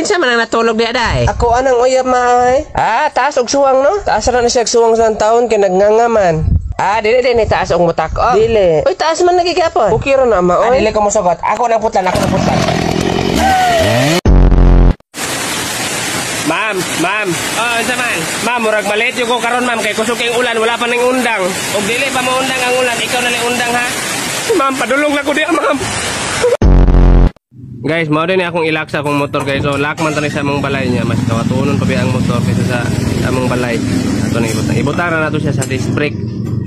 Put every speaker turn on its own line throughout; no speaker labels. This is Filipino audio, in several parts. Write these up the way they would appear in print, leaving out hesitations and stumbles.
Kinsa man ang natulog di aday?
Ako anang uyab maay.
Taas og suwang no?
Taas na siya suwang sa taon kay nagngangaman.
Dili taas og mutak.
Dili.
Oy, taas man lagi gyapon.
Okay ra na ma oy.
Dili ko mosugot. Ako nang putlan. Ma'am. Oh, unsa man? Ma'am, murag malit yung ko karon, ma'am, kay kusog kay ulan, wala pa ning undang. Og dili pa mo undang ang ulan, ikaw na lang undang ha. Ma'am, padulong na ko di, ma'am. Guys, mao din akong ilak sa akong motor guys. So, lock man tani sa among balay niya, mas kawatunon pa ang motor kaysa sa among balay. Ato na ibutan. Ibutan na nato siya sa disc brake.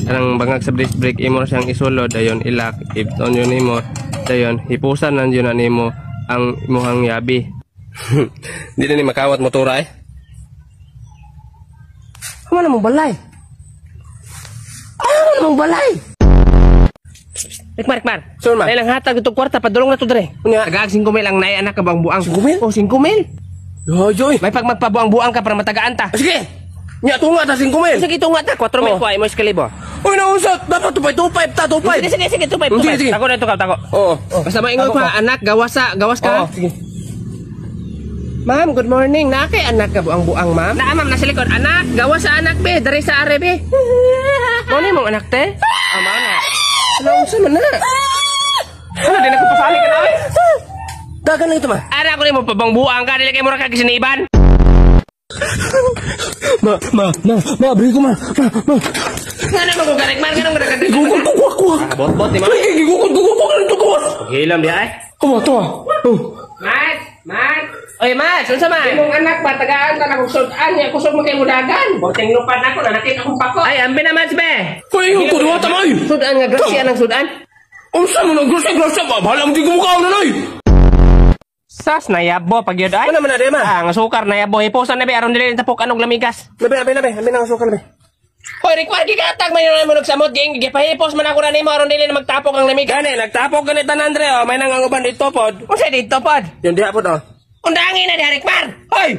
Kanang bangag sa disc brake imo siyang isulod dayon ilak, ibton yun nimo. Dayon hipusan nan yun nimo ang imuhang yabi. Di na ni makawat motora eh. Ano mong balay? Ano mong balay? Rikmar.
Sure man.
Lang hatag itong kwarta, padulong na ito dre. Tagaag 5 mil ang nai anak ka bang buang.
5 mil?
Oh, 5 mil.
Yoy.
May pag magpabuang-buang ka para matagaan ta.
Sige. Nya tunga ta 5 mil.
Sige tunga ta 4 mil ko ay mo iskalibo.
Uy nausat, dapat tupay 5.
Sige 2.5.
Sige.
Tako na ito tako.
Oo.
Basta maingon pa anak gawas ka.
Oo, sige.
Ma'am, good morning. Nakay anak ka buang-buang, ma'am? Ma'am, nasa likod. Anak, gawa sa anak, be. Dari sa are, be. Ano mong anak, te? Mao na. Ano, saan man na? Ano, di nagpapasali ka na, eh?
Dagan lang ito, ma.
Anak ko rin mo, pabang-buang ka. Dili kayo mura ka kisiniban.
Ma, beri ko, ma.
Ano mo kung garik, man? Ganong garik?
Gugol, kuha.
Bot-bot, di, ma'am.
Gugol.
Hilam di, ay.
Tuwa.
Mas. Oy, Mas, unsa man? Imong anak ba tagaan ka na kung sudan niya, kusog mo kay mudagan. Borteng lupad ako, nanakit akong pako. Ay, ambi na, Mas, be.
Kuya, yung kuduwa tamay.
Sudan nga, grasya ng sudan.
Unsa mo nang grasya ba? Bahala mo di kumukha na nay.
Sas na yabo pag yun ay.
Ano man na, Dema?
Ang sukar na yabo. Hiposan na be, aron dili tapok anog lamigas.
Labi na sukan be.
Hoy, Rikwar, gigatag may mo nagsamot, ging gipahipos man ako na nimo aron dili na magtapok ang lamigas.
Gani, nagtapok ganit na Andre, oh. May nanganguban dito pod.
Unsa dito pod?
Yung diha pod, oh.
Undangin na di Rikwar.
Hoy!